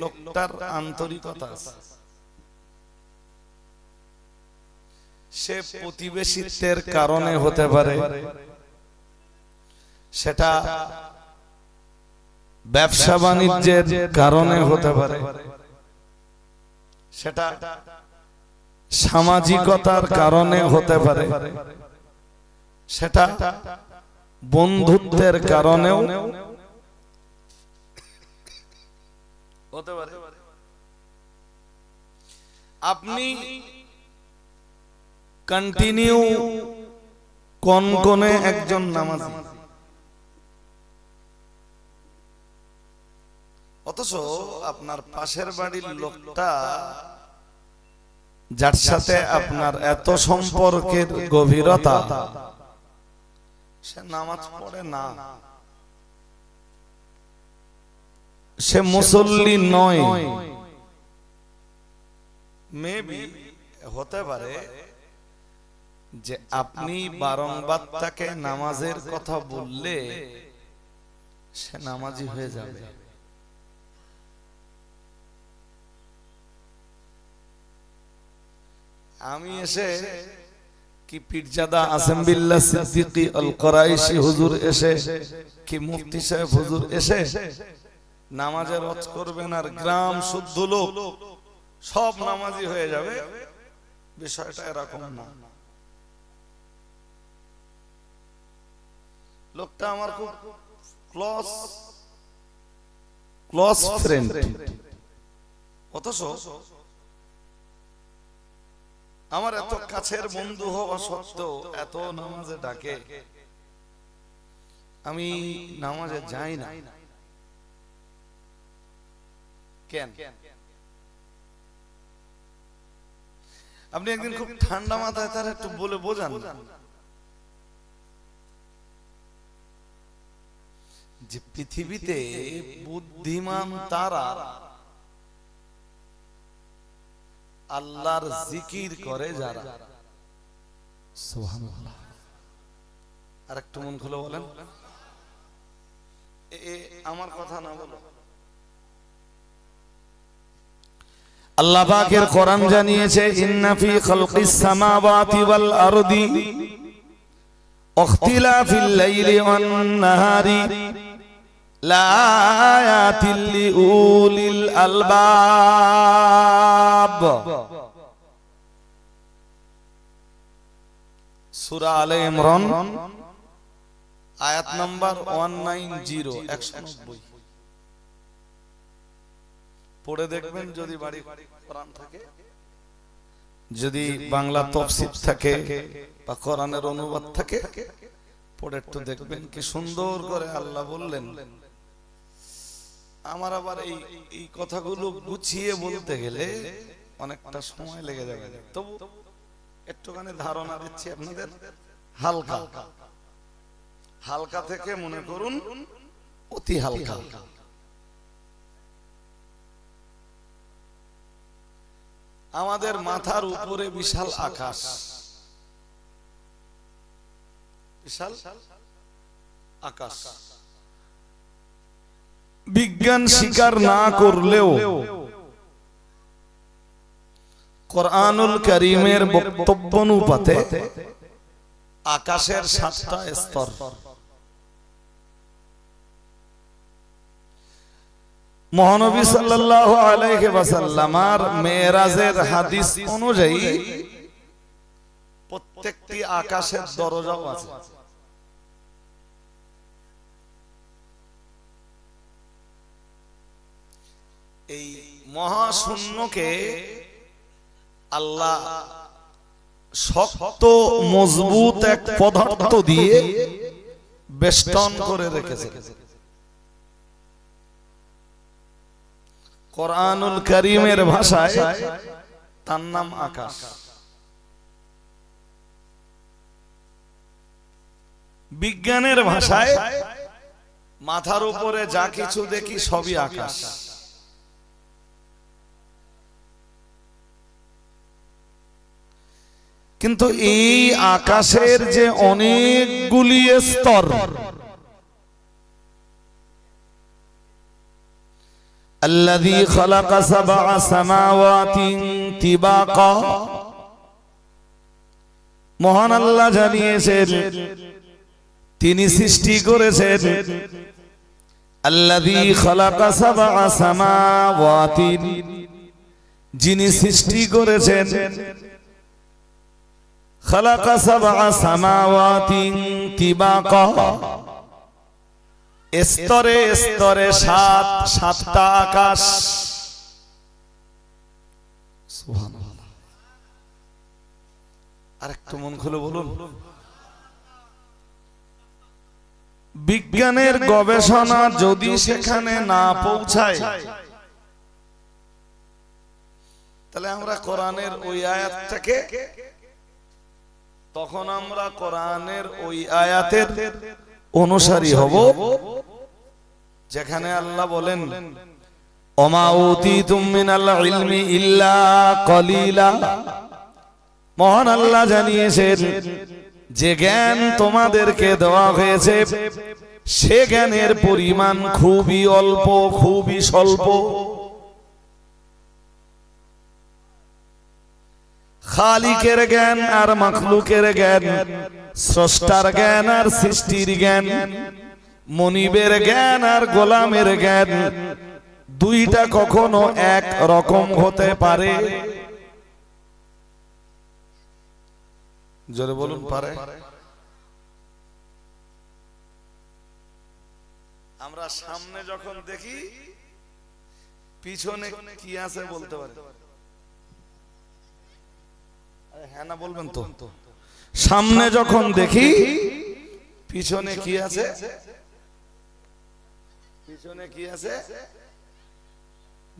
লোকটার আন্তরিকতা আছে, সে প্রতিবেশিত্বের কারণে হতে পারে, সেটা ব্যবসা বাণিজ্যের কারণে হতে পারে, সেটা সামাজিকতার কারণে হতে পারে, সেটা বন্ধুত্বের কারণেও হতে পারে। আপনি কন্টিনিউ কনকনে একজন নামাজি, অথচ আপনার পাশের বাড়ির লোকটা, যার সাথে আপনার এত সম্পর্কের গভীরতা, সে নামাজ পড়ে না, সে মুসল্লি নয়। মেবি হতে পারে যে আপনি বারংবার তাকে নামাজের কথা বললে সে নামাজি হয়ে যাবে। আমি এসে কি পীরজাদা আসেম বিল্লাহ সিদ্দিকী আল কুরাইশি হুজুর এসে, কি মুফতি সাহেব হুজুর এসে নামাজের ওয়াজ করবেন আর গ্রাম শুদ্ধ লোক সব নামাজি হয়ে যাবে, বিষয়টা এরকম না। লোকটা আমার খুব ক্লোজ ফ্রেন্ড, অথচ আমার এত কাছের বন্ধু হওয়া সত্ত্বেও এত নামাজে ডাকে, আমি নামাজে যাই না কেন? আপনি একদিন খুব ঠান্ডা মাথায় তার একটু বলে বোঝান যে পৃথিবীতে বুদ্ধিমান তারা আল্লাহর জিকির করে যারা। সুবহানাল্লাহ। আর একটু মন খুলে বলেন, আমার কথা না বলো। আল্লাহ পাকের কোরআন জানিয়েছে, ইন্না ফি খালকিস সামাওয়াতি ওয়াল আরদি ইখতিলাফিল লাইলি ওয়ান নাহারি লায়াতিল লিউলিল আলবাব। সূরা আলে ইমরান আয়াত নাম্বার 190 190 পড়ে দেখবেন, যদি বাড়ি কোরআন থাকে, যদি বাংলা তাফসীর থাকে বা কোরআনের অনুবাদ থাকে, পড়ে একটু দেখবেন কি সুন্দর করে আল্লাহ বললেন। আমার আবার এই কথাগুলো গুছিয়ে বলতে গেলে অনেকটা সময় লেগে যাবে, তবু একটুখানি ধারণা দিচ্ছি আপনাদের। হালকা হালকা থেকে মনে করুন অতি হালকা। আমাদের মাথার উপরে বিশাল আকাশ, বিশাল আকাশ। বিজ্ঞান স্বীকার না করলেও কোরআনুল কারীমের বক্তব্য অনুপাতে আকাশের 7টা স্তর। মহানবী সাল্লাল্লাহু আলাইহি ওয়াসাল্লামের মেরাজের হাদিস অনুযায়ী প্রত্যেকটি আকাশের দরজাও আছে। এই মহাশূন্যকে আল্লাহ শক্ত মজবুত এক পদার্থ দিয়ে বেষ্টন করে রেখেছে। কোরআনুল কারীমের ভাষায় তার নাম আকাশ। বিজ্ঞানের ভাষায় মাথার উপরে যা কিছু দেখি সবই আকাশ। কিন্তু এই আকাশের যে অনেকগুলি স্তর, الذي خلق 7 سماوات طباقا, মহান আল্লাহ জানিয়েছেন তিনি সৃষ্টি করেছেন। الذي خلق 7 سماوات, যিনি সৃষ্টি করেছেন। خلق 7 سماوات طباقا, স্তরে স্তরে 7টা আকাশ। সুবহানাল্লাহ। আরেকটু মন খুলে বলুন। বিজ্ঞানের গবেষণা যদি সেখানে না পৌঁছায়, তাহলে আমরা কোরআনের ওই আয়াত থেকে, তখন আমরা কোরআনের ওই আয়াতের অনুসারী হব, যেখানে আল্লাহ বলেন ওমা উতিতুম মিনাল ইলমি ইল্লা কলিলা। মহান আল্লাহ জানিয়েছেন যে জ্ঞান তোমাদেরকে দেওয়া হয়েছে সে জ্ঞানের পরিমাণ খুবই অল্প, খুবই স্বল্প। খালিকের জ্ঞান আর মাখলুকের জ্ঞান, স্রষ্টার জ্ঞান আর সৃষ্টির জ্ঞান, মনিবের জ্ঞান আর গোলামের জ্ঞান, দুইটা কখনো এক রকম হতে পারে? জোরে বলুন, পারে? আমরা সামনে যখন দেখি পিছনে কি আছে বলতে পারি? হ্যাঁ না বলবেন তো? সামনে যখন দেখি পিছনে কি আছে, পিছনে কি আছে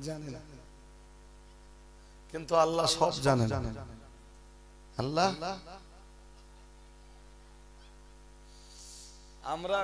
জানি না, কিন্তু আল্লাহ সব জানেন। আল্লাহ, আমরা